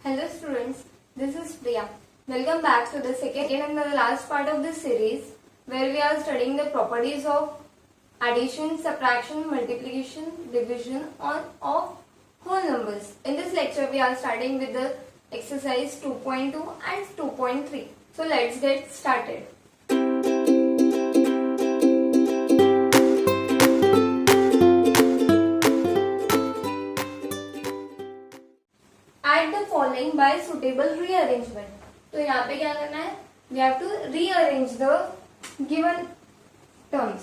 Hello students, this is Priya. Welcome back to the second and the last part of this series where we are studying the properties of addition, subtraction, multiplication, division of whole numbers. In this lecture we are starting with the exercise 2.2 and 2.3. So let's get started. Add the following by suitable rearrangement. तो यहाँ पे क्या करना है? We have to rearrange the given terms.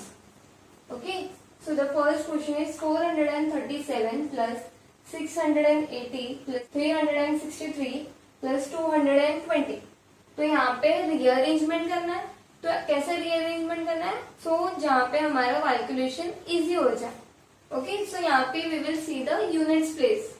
Okay. So the first question is 437 plus 680 plus 363 plus 220. तो यहाँ पे rearrangement करना है. तो कैसे rearrangement करना है? So जहाँ पे हमारा calculation easy हो जाए. Okay. So यहाँ पे we will see the units place.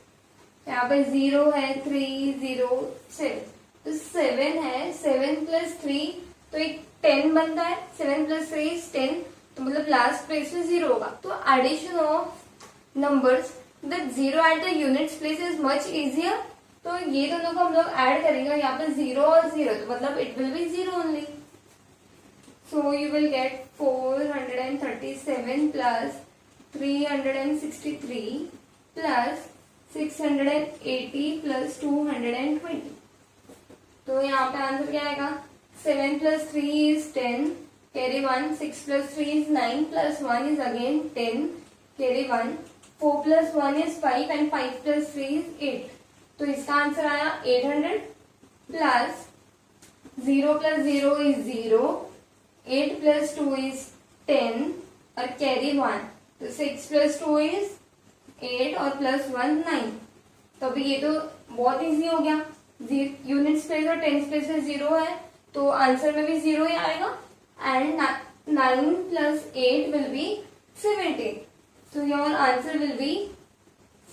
यहाँ पे 0 है 3 0 7 तो 7 है 7 प्लस 3 तो एक 10 बनता है 7 प्लस 3 इज 10 तो मतलब लास्ट प्लेस में 0 होगा. तो addition of numbers that 0 at the units place is much easier. तो ये दोनों को हम लोग ऐड करेंगे यहाँ पे 0 और 0 तो मतलब it will be 0 only. So you will gate 437 plus 363 plus 680 plus 220. तो यहाँ पे आंसर क्या आएगा? 7 plus 3 is 10 carry 1 6 plus 3 is 9 plus 1 is again 10 carry 1 4 plus 1 is 5 and 5 plus 3 is 8. तो इसका आंसर आया 800 plus 0 plus 0 is 0 8 plus 2 is 10 और carry 1 तो 6 प्लस 2 इज 8 और प्लस 1 9. तो अभी ये तो बहुत इजी हो गया. यूनिट्स प्लेस और टेंस प्लेस में 0 है तो आंसर में भी 0 ही आएगा. And 9 plus 8 will be 17. तो योर आंसर विल बी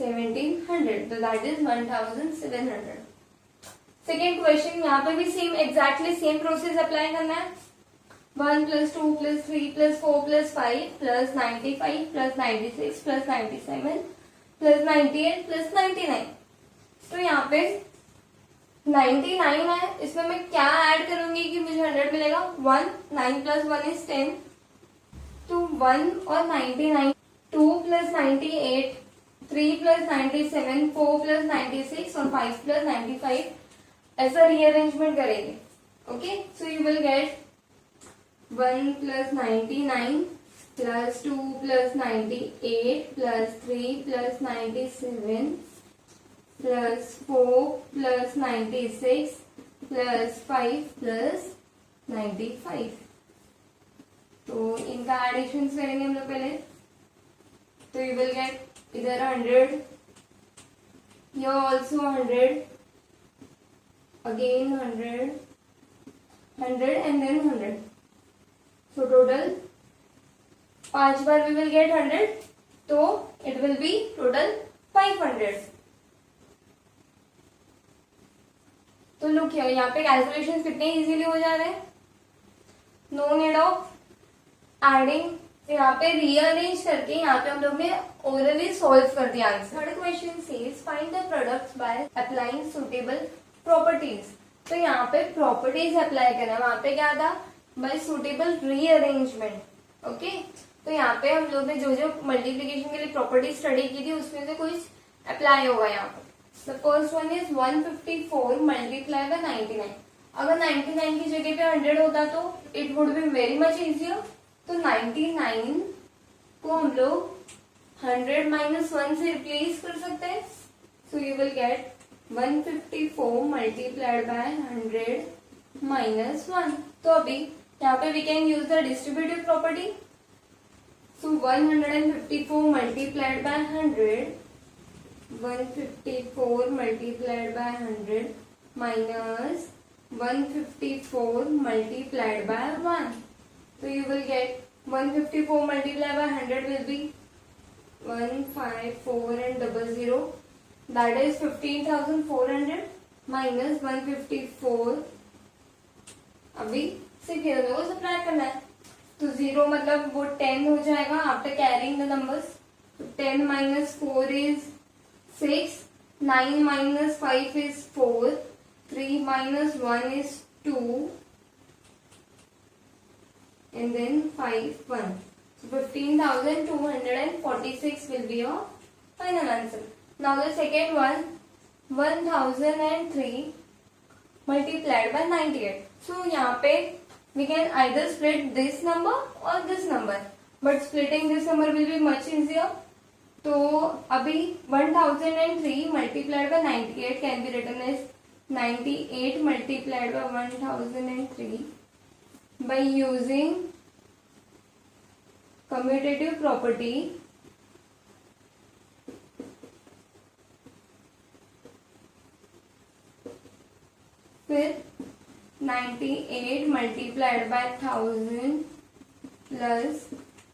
1700. तो दैट इज 1700. सेकेंड क्वेश्चन यहाँ पे भी same exactly same process apply करना है. 1 plus 2 plus 3 plus 4 plus 5 plus 95 plus 96 plus 97 plus 98 plus 99. तो यहाँ पे 99 है इसमें मैं क्या ऐड करूंगी कि मुझे 100 मिलेगा? 1 9 प्लस 1 इज 10 तो 1 और 99 2 प्लस 98 3 प्लस 97 4 प्लस 96 और 5 प्लस 95 ऐसा रीअरेंजमेंट करेंगे. Okay so you will gate 1 plus 99 plus 2 plus 98 plus 3 plus 97 plus 4 plus 96 plus 5 plus 95. तो इनका एडिशन करेंगे हम लोग पहले. तो यू विल गेट इधर 100 here also 100 again 100 and then 100. So total 5 bar we will get 100 तो it will be total 500. तो लुक हियर यहाँ पे कैलकुलेशन कितने इजीली हो जा रहे हैं. No need of adding. यहाँ पे रीअरेंज करके यहाँ पे हम लोग ने ओरली सॉल्व कर दिया answer. Third question says find the products by applying suitable properties. तो यहाँ पे प्रॉपर्टीज अप्लाई करना. वहां पे क्या था? Bye suitable rearrangement. ओके तो यहाँ पे हम लोग ने जो जो मल्टीप्लीकेशन के लिए प्रॉपर्टी स्टडी की थी उसमें से कुछ अप्लाई होगा यहाँ पे. The first one is 154 multiply by 99. अगर 99 की जगह पे 100 होता तो it would be very much easier. तो 99 को हम लोग 100 माइनस 1 से रिप्लेस कर सकते हैं. So you will get 154 multiplied by 100 minus 1. तो अभी यहाँ पे we can use the distributive property. So 154 multiplied by 100 154 multiplied by 100 minus 154 multiplied by 1. तो you will get 154 multiplied by 100 will be 154 and 00 that is 15,400 minus 154. अभी सिर्फ ये दोनों को सब्ट्रैक्ट करना है. तो 0 मतलब वो 10 हो जाएगा आफ्टर कैरिंग द नंबर्स. तो 10 minus 4 is 6 9 minus 5 is 4, 3 minus 1 is 2, and then 5, 1. So 15,246 will be your final answer. Now the second one, 1003 multiplied by 98. So यहाँ पे we can either split this number or this number, but splitting this number will be much easier. तो अभी 1003 multiplied by 98 can be written as 98 multiplied by 1003 by using commutative property. फिर 98 multiplied by 1000 plus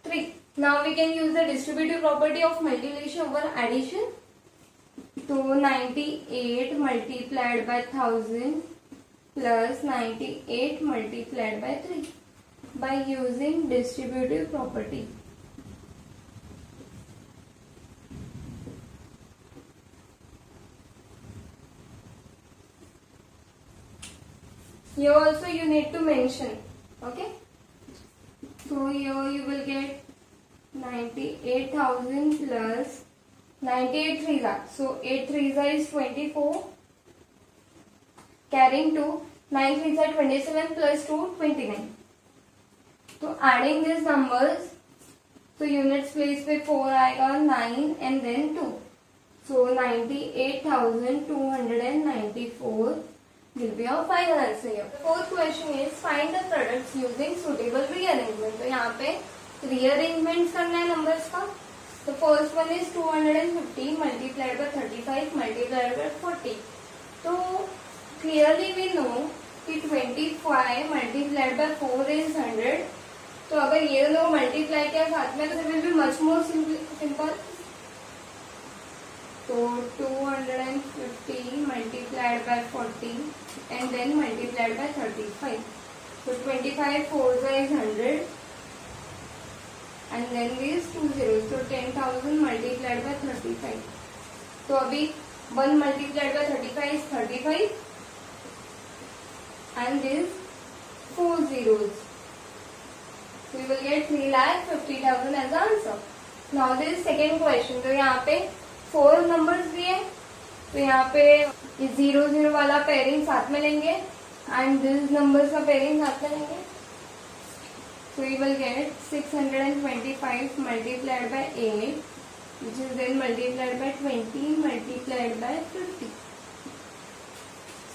3. Now we can use the distributive property of multiplication over addition. तो 98 multiplied by 1000 plus 98 multiplied by 3 by using distributive property. Here also you need to mention, okay? So here you will get 98,000 plus 98 threes are. So 8 threes are is 24. Carrying 2, 9 threes are 27 plus 2, 29. So adding these numbers, so units place पे 4 आएगा, 9 and then 2. So 98,294 will be our final answer here. The fourth question is find the products using suitable rearrangement. तो यहाँ पे rearrangement करना है numbers का. The first one is 250 multiplied by 35 multiplied by 40. तो clearly we know कि 25 multiplied by 4 is 100. तो अगर ये लोग multiply किया साथ में तो it will be much more simple. So 250 multiplied by 40 and then multiplied by 35. So 25 4s is 100 and then these 2 zeros. So 10,000 multiplied by 35. So अभी 1 multiplied by 35 is 35 and these 4 zeros. So we will get 3,50,000 as the answer. Now this second question. तो यहाँ पे 4 numbers दिए, तो यहाँ पे 0 0 वाला pairing साथ में लेंगे and this numbers का पेयरिंग साथ में लेंगे. So we will get 625 multiplied by 8, which is then multiplied by 20 multiplied by 50.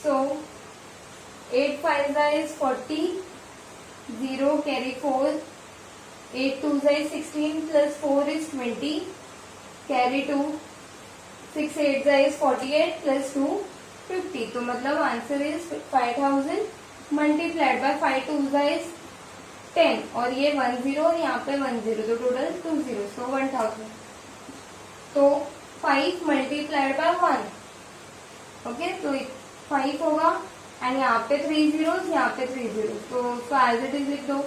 So 8 5s is 40, 0 carry 4, 8 2s is 16 plus 4 is 20, carry 2, 6 8s is 48 plus 2 50. तो मतलब answer is 5000 multiplied by 5 2s is 10 और ये 1 0 और यहाँ पे 1 0, तो total 2 0, so 1000. तो 5 multiplied by 1, okay, तो 5 होगा एंड यहाँ पे 3 zeros, यहाँ पे 3 zeros, तो एज इट इज लिख दो.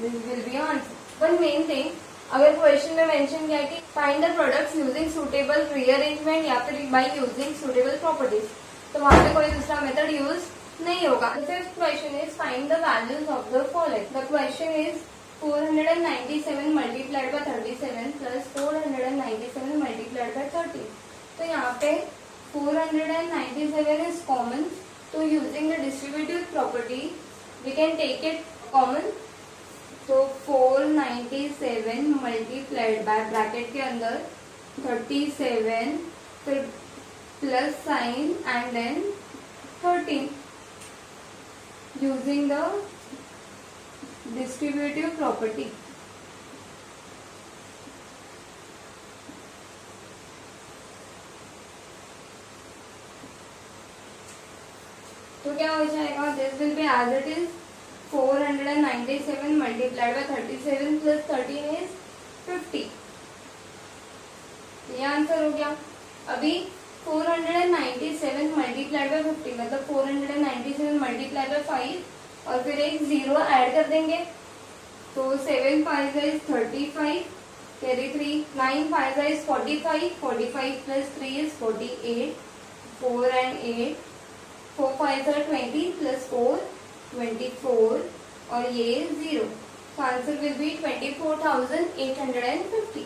This will B answer. One main thing, अगर क्वेश्चन में मेंशन किया है कि find the products using suitable rearrangement या फिर बाय यूजिंग सुटेबल प्रॉपर्टीज, तो वहां पे कोई दूसरा मेथड यूज नहीं होगा. Fifth question is find the values of the following. The question is 497 multiplied by 37 plus 497 multiplied by 30. तो यहाँ पे 497 इज कॉमन, तो using the distributive property we can take it common. तो 497 मल्टीप्लाइड बाय ब्रैकेट के अंदर 37 फिर plus sign and then 13 using the distributive property. तो क्या हो जाएगा, this will be as it is 497 multiplied by 37 plus 13 is 50. ये आंसर हो गया. अभी 497 multiplied by 50 मतलब 497 multiplied by 5 और फिर एक 0 ऐड कर देंगे. तो 7 5 is 35, carry 3, 9 5 is 45, 45 plus 3 is 48, 4 and 8, 4 5 are 20 plus 4, 24 और ये 0. So answer will be 24,850.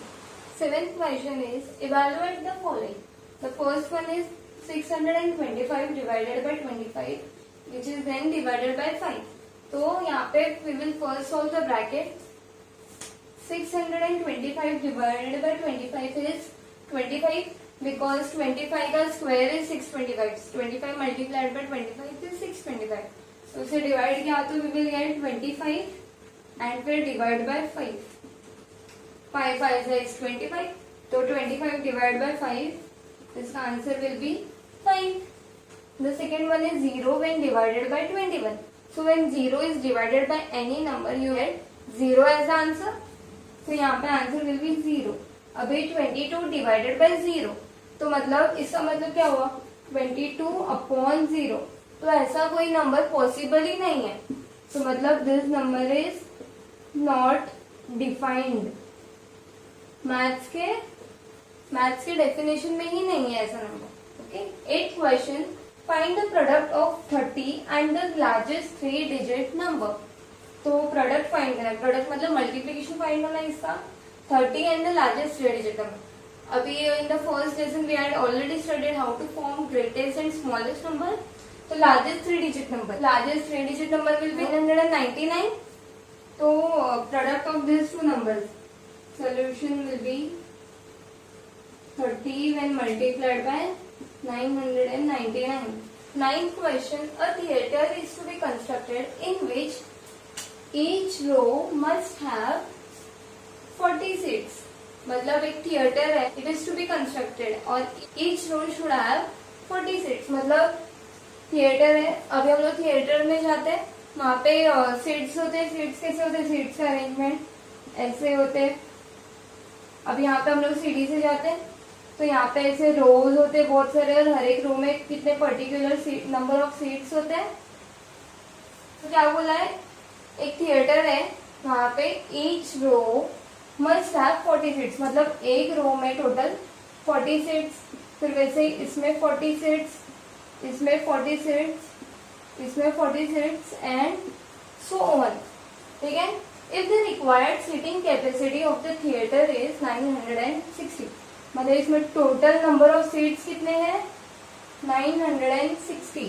Seventh question is evaluate the following. The first one is 625 divided by 25 which is then divided by 5. तो यहाँ पे we will first solve the bracket. 625 divided by 25 is 25 because 25 का square is 625. 25 multiplied by 25 is 625. तो उसे divide किया तो we will get 25 and फिर divide by 5. 5 5 is 25. तो 25 divided by 5. इसका answer will be 5. The second one is 0 when divided by 21. So when 0 is divided by any number you get 0 as the answer. तो यहाँ पे answer will be 0. अभी 22 divided by 0 तो मतलब इसका मतलब क्या हुआ 22 अपॉन 0. तो ऐसा कोई नंबर पॉसिबल ही नहीं है. तो मतलब this number is not defined. Maths के डेफिनेशन में ही नहीं है ऐसा number. Okay. 8th question find the product of 30 and the largest 3 digit number. तो प्रोडक्ट फाइंड करना है. प्रोडक्ट मतलब मल्टीप्लीकेशन फाइंड होना है इसका. 30 and the largest 3 digit number. अभी in the first lesson we had already studied how to form greatest and smallest number. तो largest 3 digit number will be 199. तो product of this two numbers solution will be 30 when multiplied by 999. 9th question, a theatre is to be constructed in which each row must have 40 seats. मतलब एक theatre है, it is to be constructed और each row should have 40 seats. मतलब theatre है. अभी हम लोग theatre में जाते हैं, वहाँ पे सीट्स होते हैं. सीट्स कैसे होते हैं? सीट्स का अरेंजमेंट ऐसे होते हैं. अब यहाँ पे हम लोग सीढ़ी से जाते हैं तो यहाँ पे ऐसे रोज होते हैं बहुत सारे और हर एक रो में कितने पर्टिकुलर नंबर ऑफ सीट्स होते हैं. तो क्या बोला है? एक थिएटर है, वहाँ पे each row must have 40 seats. मतलब एक रो में टोटल 40 सीट्स. फिर वैसे इसमें 40 सीट्स, इसमें 40 सीट्स, इसमें 40 सीट्स एंड सो ऑन. ठीक है. If the required seating capacity of the theatre is 960, मतलब इसमें टोटल नंबर ऑफ सीट्स कितने हैं? 960.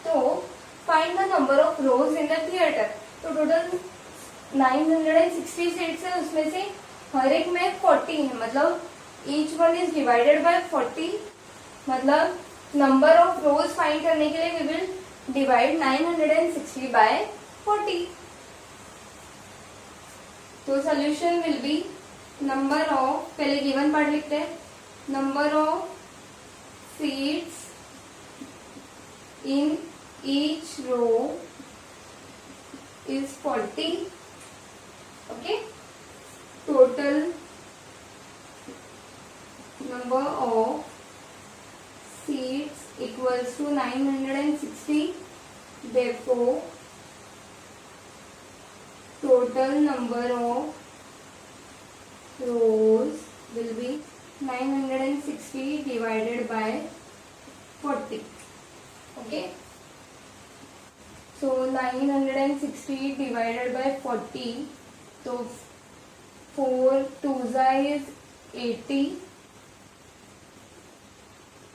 तो find the number of rose in the theatre. तो टोटल 960 सीट्स है, उसमें से हर एक में 40 है. मतलब each one is divided by 40. मतलब नंबर ऑफ रोज फाइंड करने के लिए वी विल डिवाइड 960 बाय 40. तो solution will be number of, पहले गिवन पार्ट लिखते हैं. Number of seats in each row is 40. Okay. Total number of seats equals to 960. therefore total number of rows will be 960 divided by 40. Okay. So 960 divided by 40. So 4 2s is 80.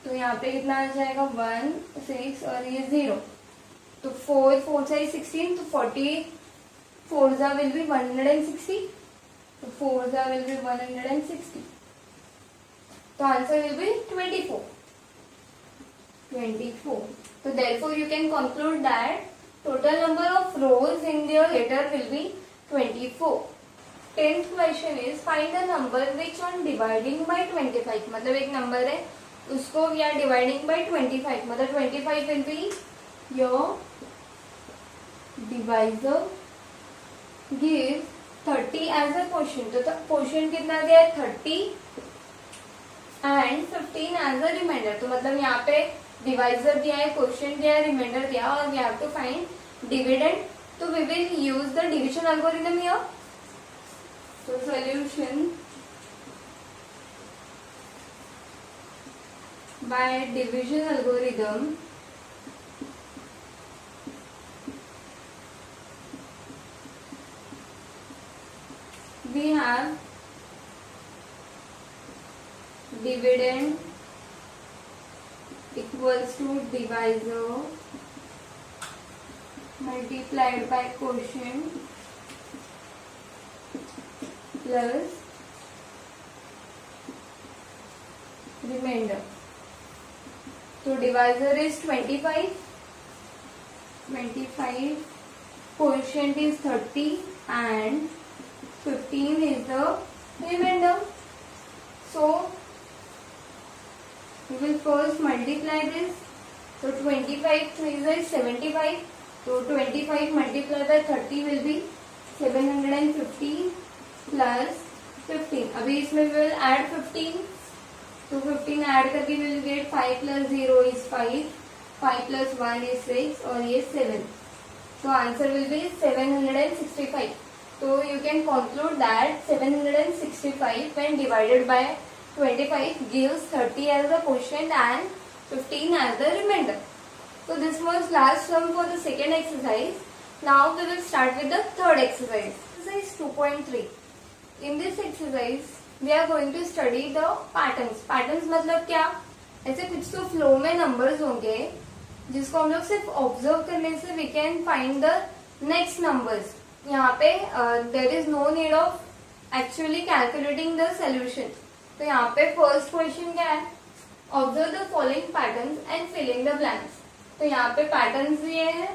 तो यहाँ पे कितना आ जाएगा 1 6 और ये 0. तो 4 4 is 16. तो 40 4s will be 160. So 4s will be 160. So answer will be 24. So therefore you can conclude that total number of rows in the theatre will be 24. 10th question is find the number which on dividing by 25. मतलब एक number है उसको we are dividing by 25. मतलब 25 will be your divisor. Give 30 as a quotient. तो quotient कितना दिया है 30 and 15 as a remainder. तो मतलब यहाँ पे डिवाइजर दिया है, क्वोशिएंट दिया है, रिमाइंडर दिया और we have to find dividend. तो we will use the division algorithm here. So solution by division algorithm, we have dividend equals to divisor multiplied by quotient plus remainder. So divisor is 25, quotient is 30 and 15 is the remainder. So we will first multiply this. So 25 3 is 75. So 25 multiplied by 30 will be 750 plus 15. अभी इसमें we will add 15. तो 15 add करके we will get 5 plus 0 is 5. 5 plus 1 is 6 और ये 7. So answer will be 765. So you can conclude that 765 when divided by 25 gives 30 as the quotient and 15 as the remainder. So this was last sum for the second exercise. Now we will start with the third exercise. Exercise 2.3. In this exercise we are going to study the patterns. Patterns मतलब क्या? ऐसे कुछ तो flow में numbers होंगे जिसको हम लोग सिर्फ ऑब्जर्व करने से we can find the next numbers. यहाँ पे there is no need of actually calculating the solution. तो यहाँ पे first question क्या है? Observe the following patterns and fill in the blanks. तो यहाँ पे patterns ये है,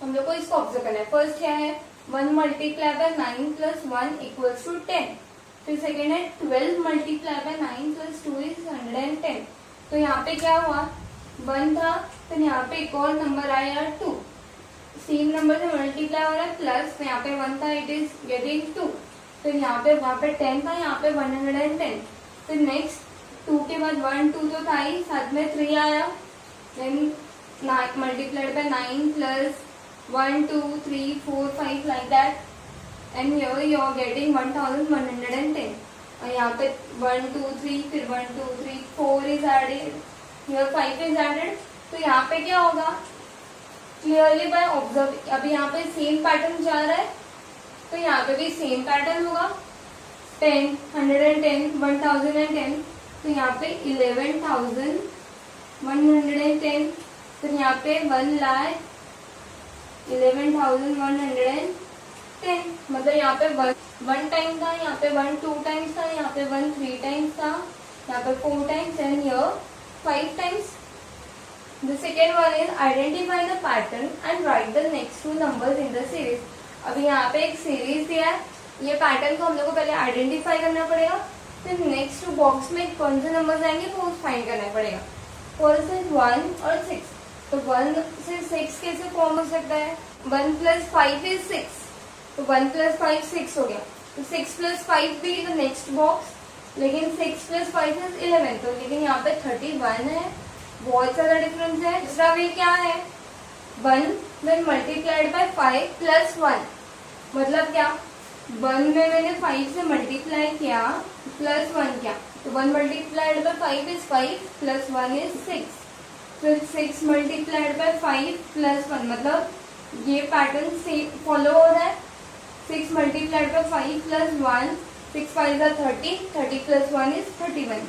हम लोग को इसको ऑब्जर्व करना है. फर्स्ट क्या है? 1 multiply by 9 plus 1 equals to 10. फिर सेकेंड है 12 मल्टीप्लाई बाय 9 प्लस 2 इज 110. तो यहाँ पे क्या हुआ? 1 था, फिर यहाँ पे एक और नंबर आया 2. सेम नंबर से मल्टीप्लाई हो रहा है प्लस, तो यहाँ पे 1 था, इट इज गेटिंग 2. फिर यहाँ पे 10 था, यहाँ पे 110. फिर नेक्स्ट 2 के बाद 1 2 तो था ही, साथ में 3 आया. Then multiplied by 9 plus 1 2 3 4 5 like that. And here you are getting 1110. और यहाँ पे 1 2 3 फिर 1 2 3 4 is added, here 5 is added. तो यहाँ पे क्या होगा? Clearly by observe. अभी यहाँ पे सेम पैटर्न जा रहा है, तो यहाँ पे भी सेम पैटर्न होगा. 10 110 1010. तो यहाँ पे 11,110. फिर यहाँ पे 1,11,110. मतलब यहाँ पे 1 टाइम था, यहाँ पे 1 2 टाइम्स था, यहाँ पे 1 3 टाइम्स था, यहाँ पे 4 times and here 5 times. The second one is identify the pattern and write the next two numbers in the series. अभी यहाँ पे एक सीरीज दिया है, ये पैटर्न को हम लोग को पहले आइडेंटिफाई करना पड़ेगा. फिर नेक्स्ट बॉक्स में कौन से नंबर्स आएंगे वो फाइंड करना पड़ेगा. फर्स्ट इज 1 और 6. तो 1 से 6 कैसे फॉर्म हो सकता है? 1 प्लस 5 इज 6. तो 1 प्लस 5 6 हो गया. तो 6 प्लस 5 भी द नेक्स्ट बॉक्स, लेकिन 6 प्लस 5 इज 11. तो लेकिन यहाँ पे 31 है, बहुत सारा डिफरेंस है. दूसरा वे क्या है? 1 देन मल्टीप्लाइड बाय 5 प्लस 1. मतलब क्या? 1 में मैंने 5 से मल्टीप्लाई किया प्लस 1 किया, तो 1 multiplied by 5 is 5 plus 1 is 6. फिर 6 मल्टीप्लाइड बाय 5 प्लस 1, मतलब ये पैटर्न से फॉलो हो रहा है. 6 multiplied by 5 plus 1, 6 5 is 30, 30 plus 1 is 31.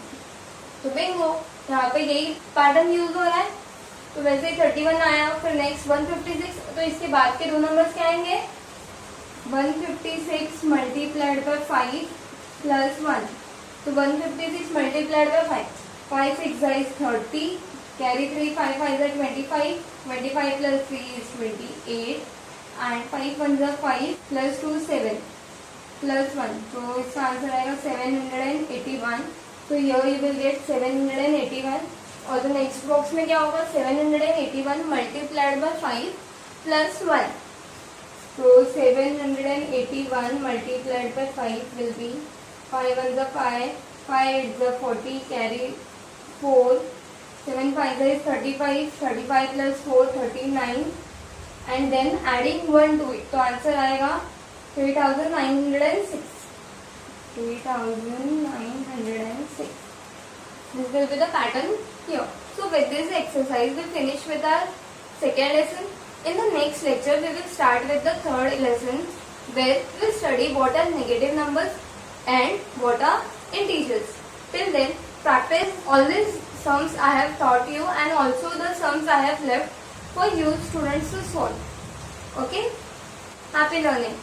तो बिंगो, यहाँ पे यही पैटर्न यूज हो रहा है. तो वैसे ही 31 आया. फिर नेक्स्ट 156. तो इसके बाद के दो नंबर्स क्या आएंगे? 156 मल्टीप्लाइड बाय 5 प्लस 1. तो 156 multiplied by 5, 5 6 is 30, carry 3, 5 5 is 25, 25 plus 3 is 28 and 5 1 is 5 plus 2 7 plus 1. तो इसका आंसर आएगा 781. तो here you will get 781. और तो नेक्स्ट बॉक्स में क्या होगा? 781 मल्टीप्लाइड बाय 5 प्लस 1. तो 781 multiplied by 5 will be 5 1 is 5, 5 8 is 40, carry 4, 7 5 is 35, 35 plus 4 39, and then adding 1 to it. तो आंसर आएगा 3906. 3906. This will be the pattern here. So with this exercise, we finish with our second lesson. In the next lecture, we will start with the third lesson, where we will study what are negative numbers and what are integers. Till then, practice all these sums I have taught you and also the sums I have left for you students to solve. Okay? Happy learning.